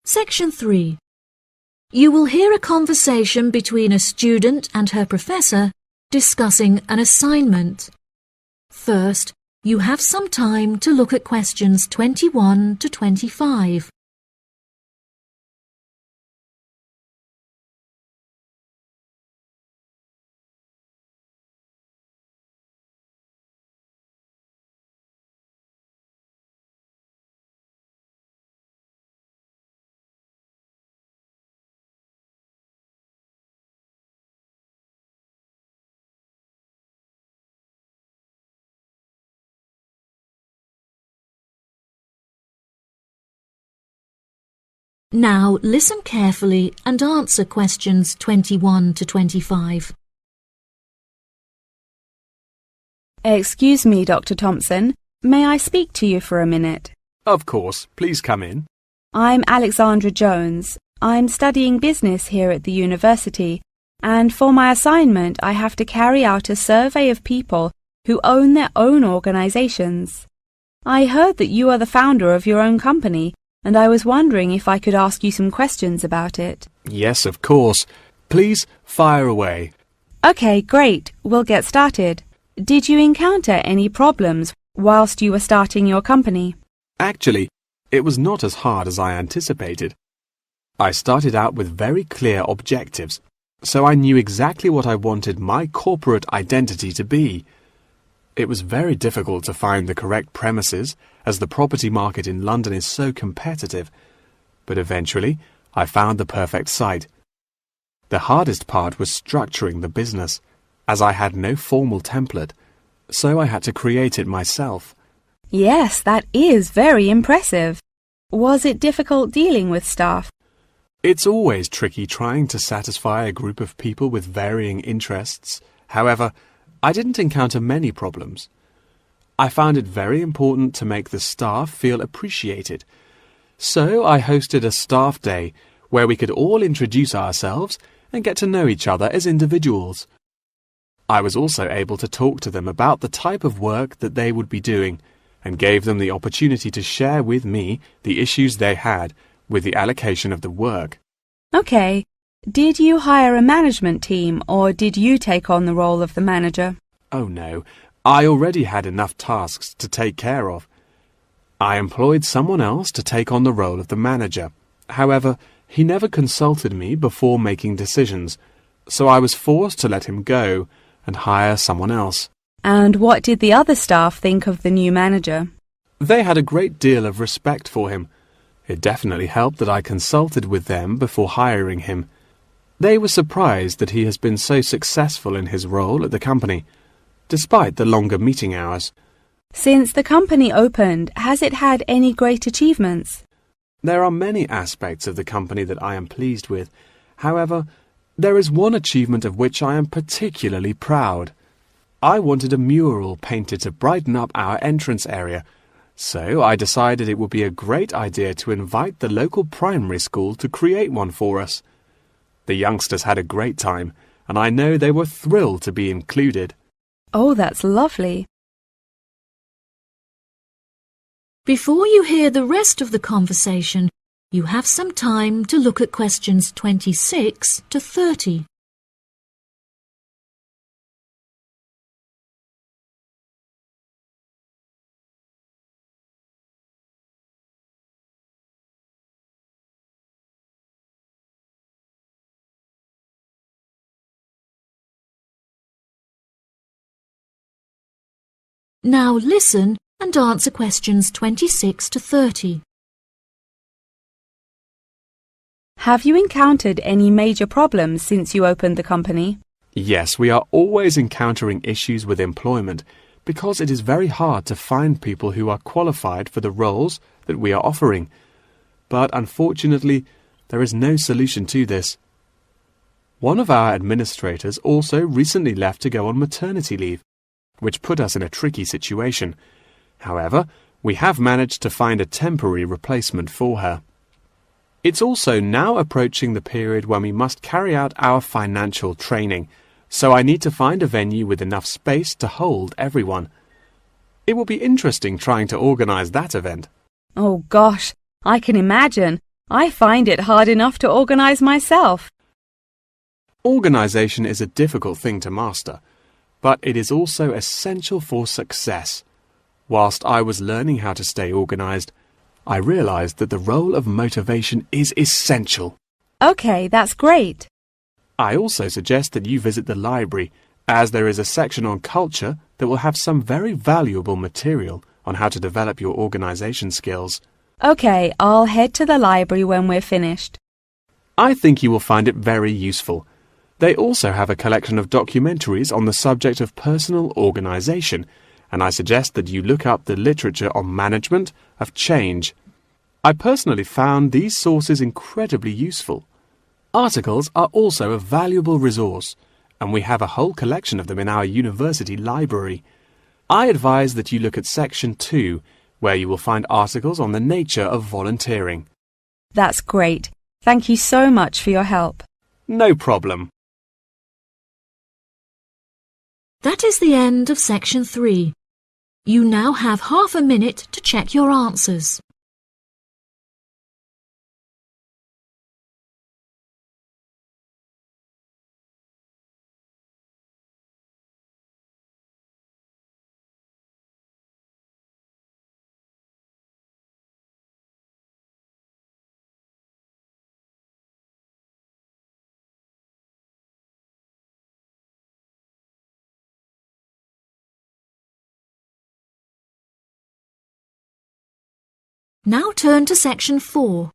Section 3. You will hear a conversation between a student and her professor discussing an assignment. First, you have some time to look at questions 21 to 25. Now listen carefully and answer questions 21 to 25. Excuse me, Dr. Thompson. May I speak to you for a minute? Of course. Please come in. I'm Alexandra Jones. I'm studying business here at the university, and for my assignment I have to carry out a survey of people who own their own organizations. I heard that you are the founder of your own company, and I was wondering if I could ask you some questions about it. Yes, of course. Please fire away. Okay, great. We'll get started. Did you encounter any problems whilst you were starting your company? Actually, it was not as hard as I anticipated. I started out with very clear objectives, so I knew exactly what I wanted my corporate identity to be. It was very difficult to find the correct premises, as the property market in London is so competitive, but eventually I found the perfect site. The hardest part was structuring the business, as I had no formal template, so I had to create it myself. Yes, that is very impressive. Was it difficult dealing with staff? It's always tricky trying to satisfy a group of people with varying interests. However, I didn't encounter many problems. I found it very important to make the staff feel appreciated. So I hosted a staff day where we could all introduce ourselves and get to know each other as individuals. I was also able to talk to them about the type of work that they would be doing and gave them the opportunity to share with me the issues they had with the allocation of the work. Okay. Did you hire a management team, or did you take on the role of the manager? Oh no, I already had enough tasks to take care of. I employed someone else to take on the role of the manager. However, he never consulted me before making decisions, so I was forced to let him go and hire someone else. And what did the other staff think of the new manager? They had a great deal of respect for him. It definitely helped that I consulted with them before hiring him. They were surprised that he has been so successful in his role at the company, despite the longer meeting hours. Since the company opened, has it had any great achievements? There are many aspects of the company that I am pleased with. However, there is one achievement of which I am particularly proud. I wanted a mural painted to brighten up our entrance area, so I decided it would be a great idea to invite the local primary school to create one for us. The youngsters had a great time, and I know they were thrilled to be included. Oh, that's lovely. Before you hear the rest of the conversation, you have some time to look at questions 26 to 30. Now listen and answer questions 26 to 30. Have you encountered any major problems since you opened the company? Yes, we are always encountering issues with employment because it is very hard to find people who are qualified for the roles that we are offering. But unfortunately, there is no solution to this. One of our administrators also recently left to go on maternity leave, which put us in a tricky situation. However, we have managed to find a temporary replacement for her. It's also now approaching the period when we must carry out our financial training, so I need to find a venue with enough space to hold everyone. It will be interesting trying to organize that event. Oh gosh, I can imagine. I find it hard enough to organize myself. Organisation is a difficult thing to master, but it is also essential for success. Whilst I was learning how to stay organised, I realised that the role of motivation is essential. Okay, that's great. I also suggest that you visit the library, as there is a section on culture that will have some very valuable material on how to develop your organisation skills. Okay, I'll head to the library when we're finished. I think you will find it very useful. They also have a collection of documentaries on the subject of personal organisation, and I suggest that you look up the literature on management of change. I personally found these sources incredibly useful. Articles are also a valuable resource, and we have a whole collection of them in our university library. I advise that you look at Section 2, where you will find articles on the nature of volunteering. That's great. Thank you so much for your help. No problem. That is the end of Section 3. You now have half a minute to check your answers. Now turn to Section 4.